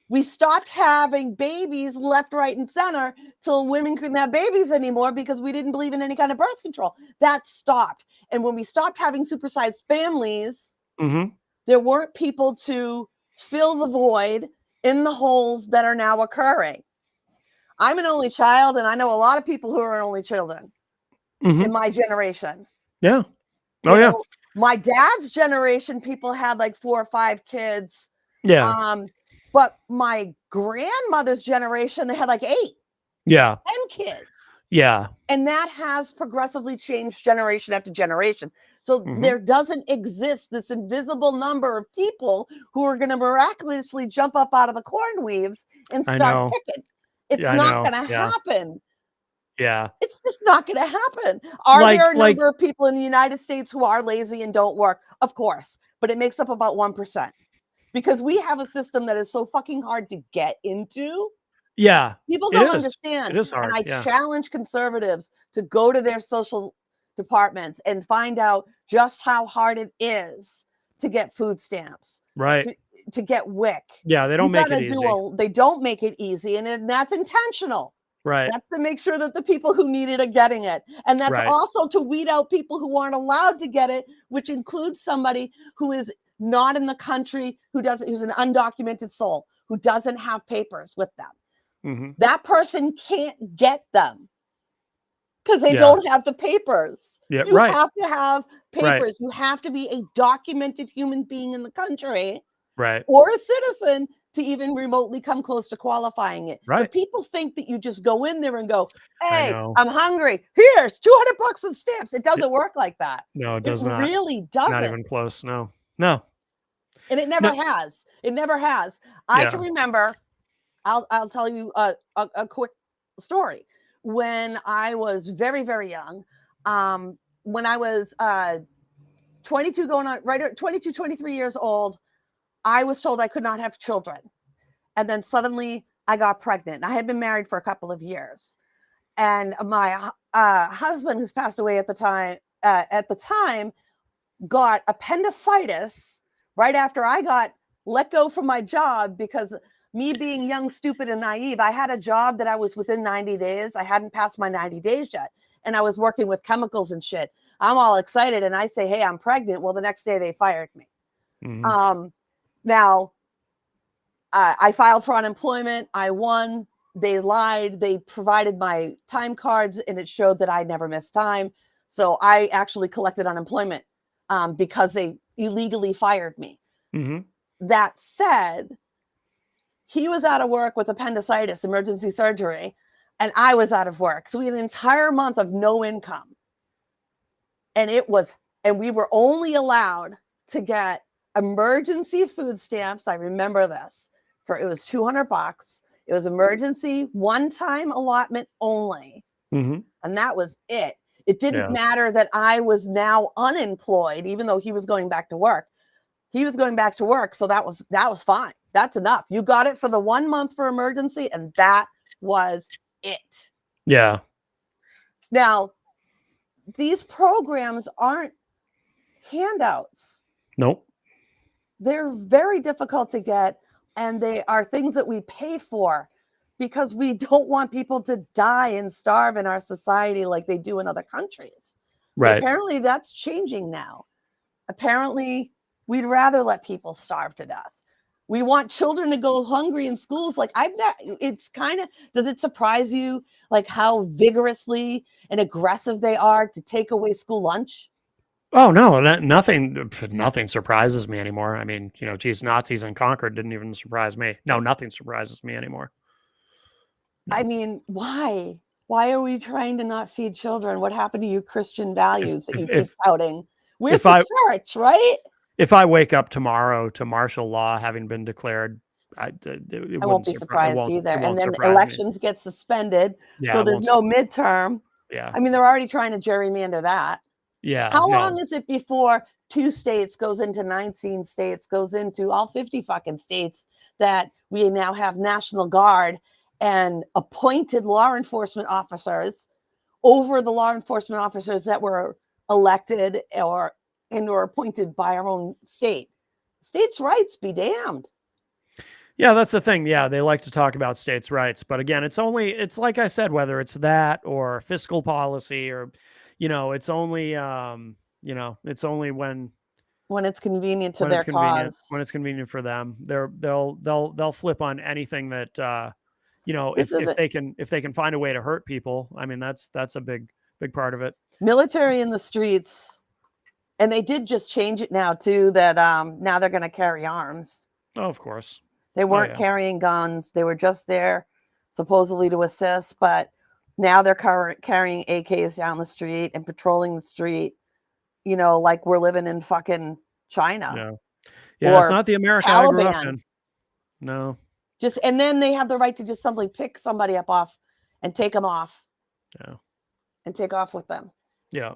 We stopped having babies left, right, and center till women couldn't have babies anymore because we didn't believe in any kind of birth control. That stopped. And when we stopped having supersized families, there weren't people to fill the void in the holes that are now occurring. I'm an only child, and I know a lot of people who are only children in my generation. Yeah. You know, my dad's generation, people had like 4 or 5 kids. Yeah. But my grandmother's generation, they had like 8. Yeah. 10 kids. Yeah. And that has progressively changed generation after generation. So there doesn't exist this invisible number of people who are going to miraculously jump up out of the corn weaves and start picking. It's not going to happen. Yeah. It's just not going to happen. Are there a number of people in the United States who are lazy and don't work? Of course. But it makes up about 1%. Because we have a system that is so fucking hard to get into. Yeah, People it don't is. understand. It is And hard. I Yeah. challenge conservatives to go to their social departments and find out just how hard it is to get food stamps, Right. to get WIC. Yeah. They You don't make got it to easy. they don't make it easy. And that's intentional. Right. That's to make sure that the people who need it are getting it. And that's Right. also to weed out people who aren't allowed to get it, which includes somebody who is not in the country, who's an undocumented soul, who doesn't have papers with them. Mm-hmm. That person can't get them because they Yeah. don't have the papers. Yeah. You Right. have to have Right. papers. You have to be a documented human being in the country Right. or a citizen to even remotely come close to qualifying it. Right. But people think that you just go in there and go, I hey, know. I'm hungry. Here's $200 of stamps. It doesn't work like that. No, it It does not. really Not doesn't. even close. No. No. And it never No. has. It never has. I can Yeah. remember, I'll tell you a quick story. When I was very, very young, when I was 22 going on, right at 22, 23 years old, I was told I could not have children. And then suddenly I got pregnant. I had been married for a couple of years. And my husband, who's passed away at the time, got appendicitis right after I got let go from my job because me being young, stupid, and naive, I had a job that I was within 90 days. I hadn't passed my 90 days yet. And I was working with chemicals and shit. I'm all excited. And I say, hey, I'm pregnant. Well, the next day they fired me. Mm-hmm. Now, I filed for unemployment. I won. They lied. They provided my time cards and it showed that I never missed time. So I actually collected unemployment because they illegally fired me. Mm-hmm. That said, he was out of work with appendicitis, emergency surgery, and I was out of work. So we had an entire month of no income. And we were only allowed to get emergency food stamps. I remember this. It was $200. It was emergency one-time allotment only. Mm-hmm. And that was it. It didn't Yeah. matter that I was now unemployed, even though he was going back to work. He was going back to work. So that was fine. That's enough. You got it for the 1 month for emergency, and that was it. Yeah. Now, these programs aren't handouts. Nope. They're very difficult to get, and they are things that we pay for because we don't want people to die and starve in our society like they do in other countries. But Right. apparently that's changing now. Apparently we'd rather let people starve to death. We want children to go hungry in schools. Like does it surprise you like how vigorously and aggressive they are to take away school lunch? Oh no, nothing surprises me anymore. I mean, geez, Nazis in Concord didn't even surprise me. No, nothing surprises me anymore. No. I mean, why? Why are we trying to not feed children? What happened to your Christian values that you keep touting? Where's if the I church, right? if I wake up tomorrow to martial law having been declared, it I won't wouldn't be surprise. surprised either. It And won't then surprise me. elections get suspended, Yeah, so it there's won't. no midterm. Yeah. I mean, they're already trying to gerrymander that. Yeah. How No. long is it before 2 states goes into 19 states, goes into all 50 fucking states that we now have National Guard and appointed law enforcement officers over the law enforcement officers that were elected or appointed by our own state? States' rights be damned. Yeah, that's the thing. Yeah, they like to talk about states' rights, but again, it's like I said, whether it's that or fiscal policy or, it's only it's only when When it's convenient to when it's their convenient cause. for them. They'll flip on anything that This is it. if they can find a way to hurt people. I mean, that's a big part of it. Military in the streets. And they did just change it now too, that now they're going to carry arms. Oh, of course. They weren't yeah. carrying guns. They were just there supposedly to assist, but now they're carrying AKs down the street and patrolling the street, like we're living in fucking China. Yeah. Yeah, it's or not the America I grew up Taliban. in. No. And then they have the right to just simply pick somebody up off and take them off. Yeah. And take off with them. Yeah.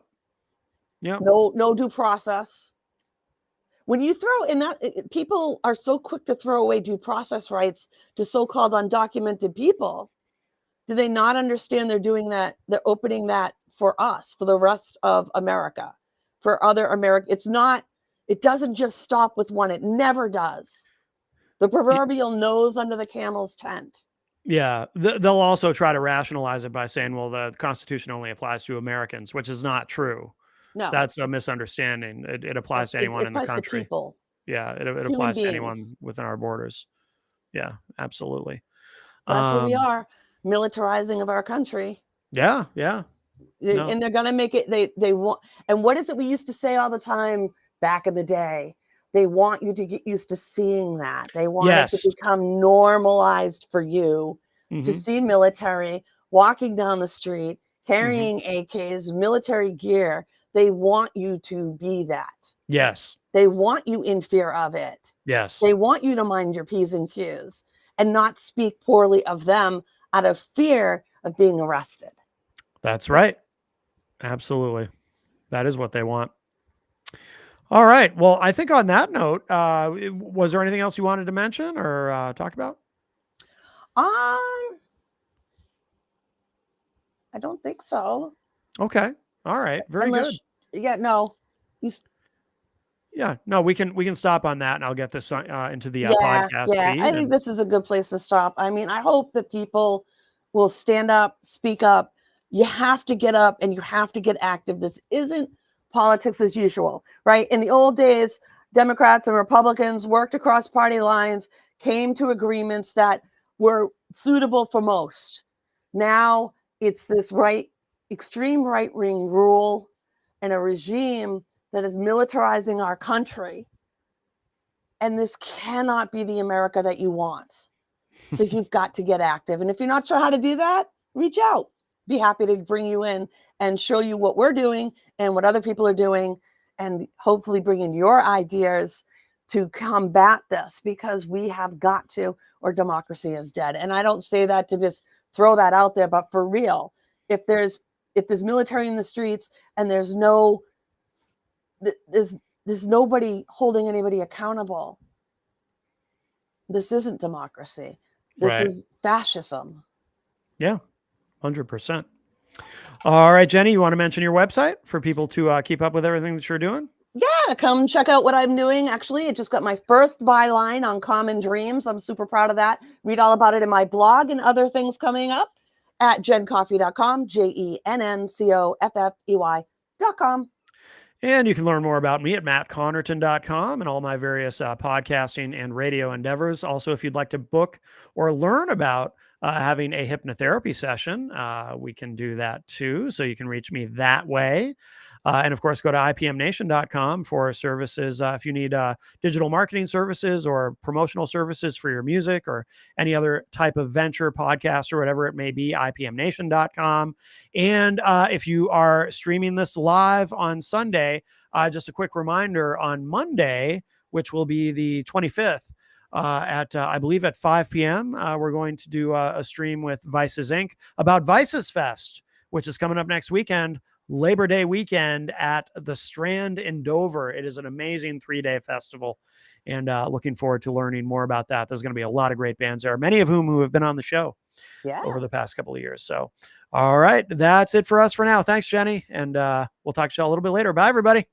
Yeah. No due process. when you throw in that, people are so quick to throw away due process rights to so-called undocumented people. Do they not understand they're doing that? They're opening that for us, for the rest of America, for other America. It doesn't just stop with one. It never does. The proverbial nose under the camel's tent. Yeah. They'll also try to rationalize it by saying, well, the Constitution only applies to Americans, which is not true. No, That's a misunderstanding. It applies to anyone it in the applies to country. people. Yeah. It Human applies to beings. anyone within our borders. Yeah, absolutely. That's what we are, militarizing of our country. Yeah. Yeah. No. And they're going to make it, they want, and what is it we used to say all the time back in the day? They want you to get used to seeing that. They want it to become normalized for you to see military walking down the street, carrying AKs, military gear. They want you to be that. Yes. They want you in fear of it. Yes. They want you to mind your P's and Q's and not speak poorly of them out of fear of being arrested. That's right. Absolutely. That is what they want. All right. Well, I think on that note, was there anything else you wanted to mention or talk about? I don't think so. Okay. All right. Very good. Yeah. No. Yeah. No, we can stop on that, and I'll get this into the podcast feed. I think this is a good place to stop. I mean, I hope that people will stand up, speak up. You have to get up and you have to get active. This isn't politics as usual, right? In the old days, Democrats and Republicans worked across party lines, came to agreements that were suitable for most. Now it's this extreme right-wing rule and a regime that is militarizing our country. And this cannot be the America that you want. So you've got to get active. And if you're not sure how to do that, reach out. Be happy to bring you in and show you what we're doing and what other people are doing, and hopefully bring in your ideas to combat this, because we have got to, or democracy is dead. And I don't say that to just throw that out there, but for real, if there's military in the streets and there's nobody holding anybody accountable, this isn't democracy. This is fascism. Yeah. 100%. All right, Jenny, you want to mention your website for people to keep up with everything that you're doing? Yeah, come check out what I'm doing. Actually, I just got my first byline on Common Dreams. I'm super proud of that. Read all about it in my blog and other things coming up at jencoffey.com, JENNCOFFEY.com. And you can learn more about me at mattconnarton.com and all my various podcasting and radio endeavors. Also, if you'd like to book or learn about having a hypnotherapy session, we can do that too. So you can reach me that way. And of course, go to ipmnation.com for services. If you need digital marketing services or promotional services for your music or any other type of venture, podcast, or whatever it may be, ipmnation.com. And if you are streaming this live on Sunday, just a quick reminder, on Monday, which will be the 25th, I believe at 5 p.m., we're going to do a stream with Vices Inc. about Vices Fest, which is coming up next weekend, Labor Day weekend at the Strand in Dover. It is an amazing 3-day festival, and looking forward to learning more about that. There's going to be a lot of great bands there, many of whom have been on the show over the past couple of years. So, all right, that's it for us for now. Thanks, Jenny, and we'll talk to you all a little bit later. Bye, everybody.